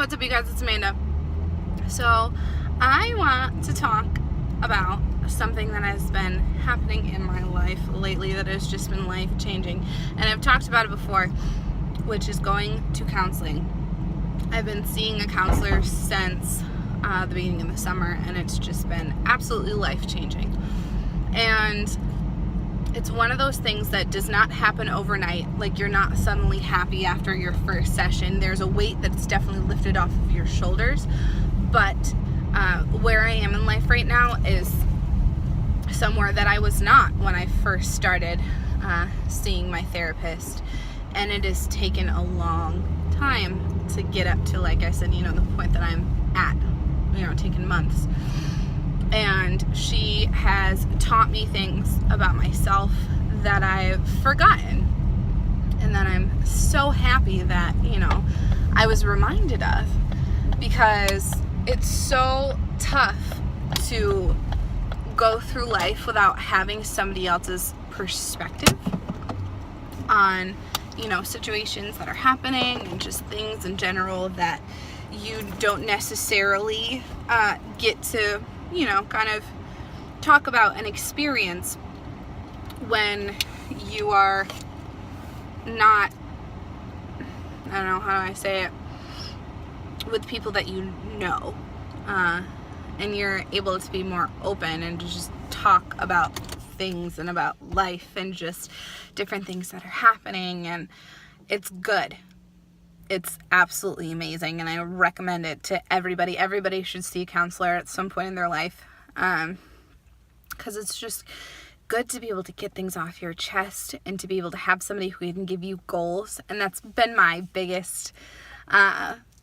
what's up, you guys? It's Amanda. So, I want to talk about something that has been happening in my life lately that has just been life-changing. And I've talked about it before, which is going to counseling. I've been seeing a counselor since the beginning of the summer, and it's just been absolutely life-changing. And it's one of those things that does not happen overnight. Like, you're not suddenly happy after your first session. There's a weight that's definitely lifted off of your shoulders. But where I am in life right now is somewhere that I was not when I first started seeing my therapist. And it has taken a long time to get up to, like I said, the point that I'm at, taking months. And she has taught me things about myself that I've forgotten. And that I'm so happy that, I was reminded of. Because it's so tough to go through life without having somebody else's perspective on, situations that are happening and just things in general that you don't necessarily get to kind of talk about and experience when you are not, I don't know, how do I say it, with people that and you're able to be more open and to just talk about things and about life and just different things that are happening, and it's good. It's absolutely amazing, and I recommend it to everybody. Everybody should see a counselor at some point in their life, because it's just good to be able to get things off your chest and to be able to have somebody who can give you goals. And that's been my biggest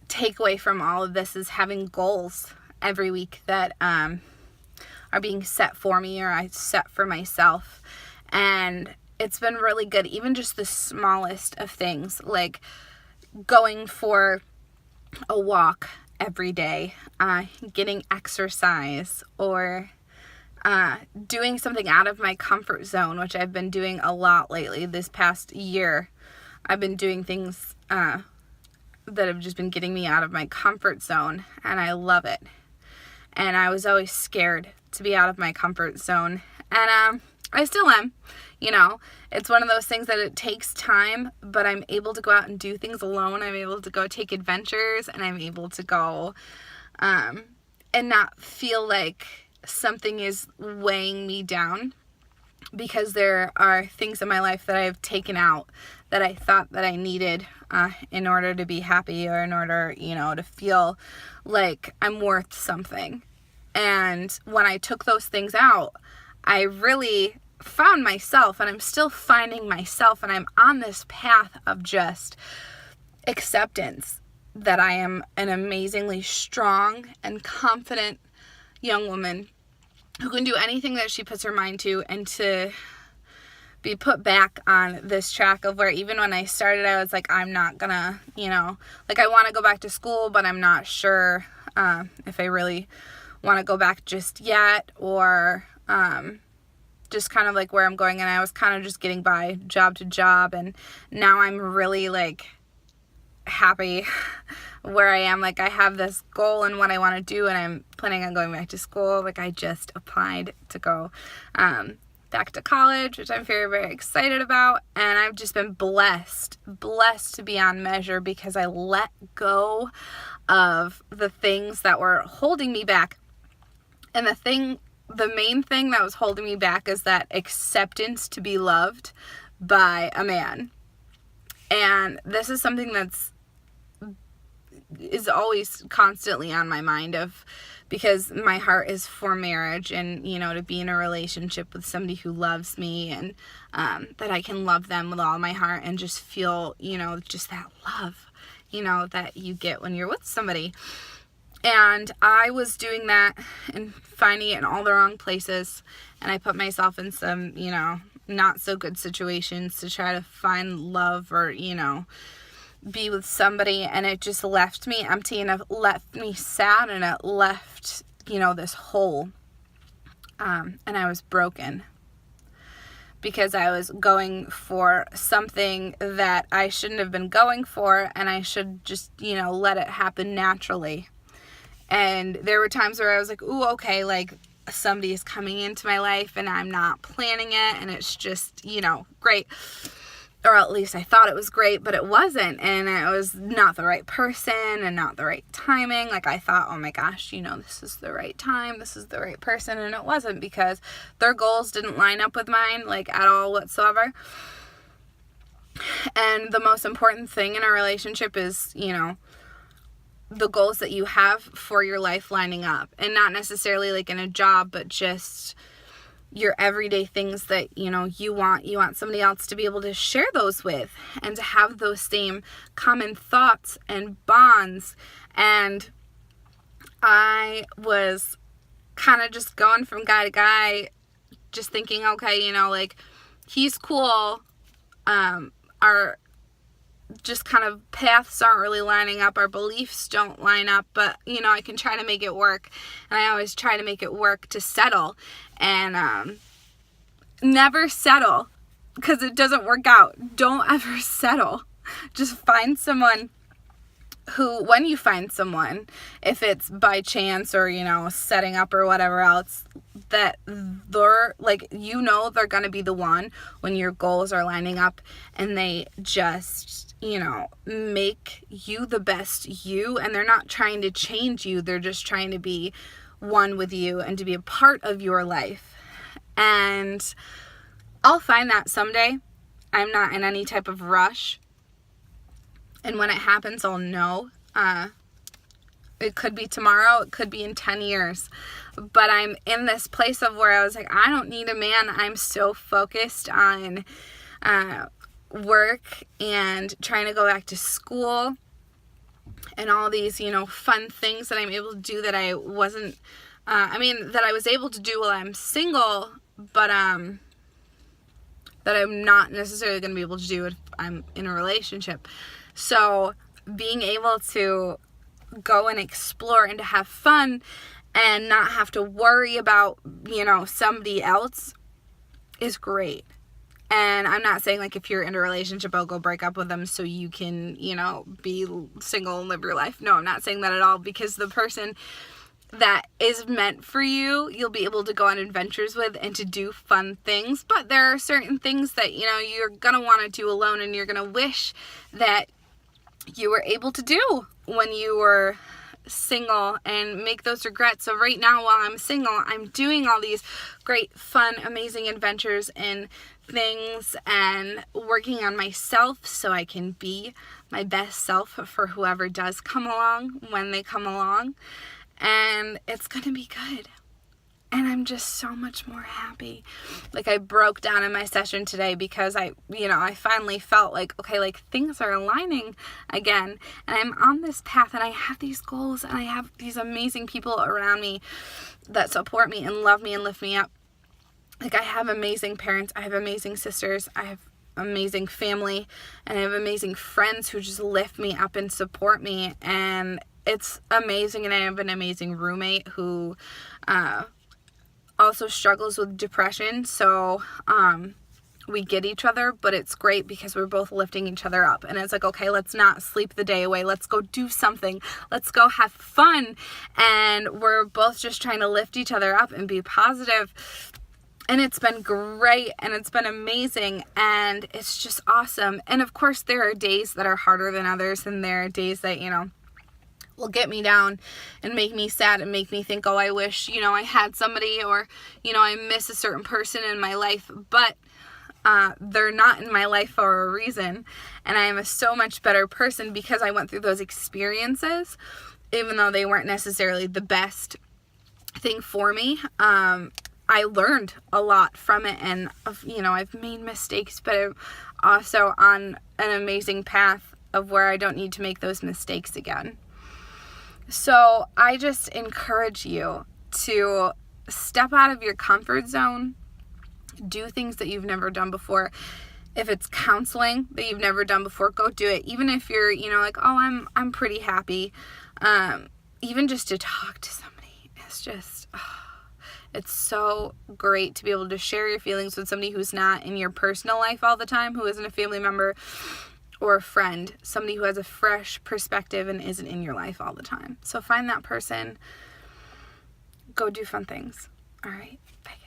takeaway from all of this, is having goals every week that are being set for me, or I set for myself. And it's been really good, even just the smallest of things, like going for a walk every day, getting exercise, or doing something out of my comfort zone, which I've been doing a lot lately. This past year, I've been doing things that have just been getting me out of my comfort zone, and I love it. And I was always scared to be out of my comfort zone, and I still am. It's one of those things that it takes time, but I'm able to go out and do things alone. I'm able to go take adventures, and I'm able to go and not feel like something is weighing me down, because there are things in my life that I've taken out that I thought that I needed in order to be happy, or in order, to feel like I'm worth something. And when I took those things out, I really found myself, and I'm still finding myself, and I'm on this path of just acceptance that I am an amazingly strong and confident young woman who can do anything that she puts her mind to, and to be put back on this track of where even when I started, I was like, I'm not gonna, I want to go back to school, but I'm not sure if I really want to go back just yet, or just kind of like where I'm going. And I was kind of just getting by job to job, and now I'm really happy where I am. I have this goal and what I want to do, and I'm planning on going back to school. I just applied to go back to college, which I'm very, very excited about. And I've just been blessed to beyond measure, because I let go of the things that were holding me back. And the main thing that was holding me back is that acceptance to be loved by a man. And this is something is always constantly on my mind, because my heart is for marriage, and, to be in a relationship with somebody who loves me, and that I can love them with all my heart and just feel, just that love, that you get when you're with somebody. And I was doing that and finding it in all the wrong places. And I put myself in some, not so good situations to try to find love, or, be with somebody. And it just left me empty, and it left me sad, and it left, this hole. And I was broken. because I was going for something that I shouldn't have been going for, and I should just, let it happen naturally. And there were times where I was like, ooh, okay, like somebody is coming into my life and I'm not planning it, and it's just, great. Or at least I thought it was great, but it wasn't. And it was not the right person and not the right timing. Like I thought, oh my gosh, this is the right time. This is the right person. And it wasn't, because their goals didn't line up with mine, like at all whatsoever. And the most important thing in a relationship is, the goals that you have for your life lining up. And not necessarily like in a job, but just your everyday things that, you want somebody else to be able to share those with, and to have those same common thoughts and bonds. And I was kind of just going from guy to guy, just thinking, okay, like he's cool. Our just kind of paths aren't really lining up. Our beliefs don't line up, but I can try to make it work. And I always try to make it work to settle, and never settle, because it doesn't work out. Don't ever settle. Just find someone who, when you find someone, if it's by chance or, setting up or whatever else, that they're like, they're going to be the one when your goals are lining up, and they just, make you the best you, and they're not trying to change you. They're just trying to be one with you and to be a part of your life. And I'll find that someday. I'm not in any type of rush. And when it happens, I'll know. It could be tomorrow. It could be in 10 years. But I'm in this place of where I was like, I don't need a man. I'm so focused on work and trying to go back to school and all these, fun things that I'm able to do that I wasn't, that I was able to do while I'm single, but that I'm not necessarily going to be able to do if I'm in a relationship. So being able to go and explore and to have fun and not have to worry about, somebody else is great. And I'm not saying like if you're in a relationship, I'll go break up with them so you can, be single and live your life. No, I'm not saying that at all, because the person that is meant for you, you'll be able to go on adventures with and to do fun things. But there are certain things that, you're going to want to do alone, and you're going to wish that you were able to do when you were single, and make those regrets. So right now, while I'm single, I'm doing all these great, fun, amazing adventures and things, and working on myself so I can be my best self for whoever does come along when they come along. And it's going to be good. And I'm just so much more happy. Like I broke down in my session today because I finally felt like, okay, like things are aligning again. And I'm on this path, and I have these goals, and I have these amazing people around me that support me and love me and lift me up. Like I have amazing parents. I have amazing sisters. I have amazing family, and I have amazing friends who just lift me up and support me. And it's amazing. And I have an amazing roommate who, also struggles with depression, so we get each other, but it's great because we're both lifting each other up. And it's like, okay, let's not sleep the day away, let's go do something, let's go have fun. And we're both just trying to lift each other up and be positive. And it's been great, and it's been amazing, and it's just awesome. And of course there are days that are harder than others, and there are days that will get me down and make me sad and make me think, oh, I wish, I had somebody, or, I miss a certain person in my life, but they're not in my life for a reason. And I am a so much better person because I went through those experiences, even though they weren't necessarily the best thing for me. I learned a lot from it, and, I've made mistakes, but I'm also on an amazing path of where I don't need to make those mistakes again. So I just encourage you to step out of your comfort zone, do things that you've never done before. If it's counseling that you've never done before, go do it. Even if you're, like, oh, I'm pretty happy. Even just to talk to somebody, it's just, It's so great to be able to share your feelings with somebody who's not in your personal life all the time, who isn't a family member or a friend, somebody who has a fresh perspective and isn't in your life all the time. So find that person. Go do fun things. All right. Bye.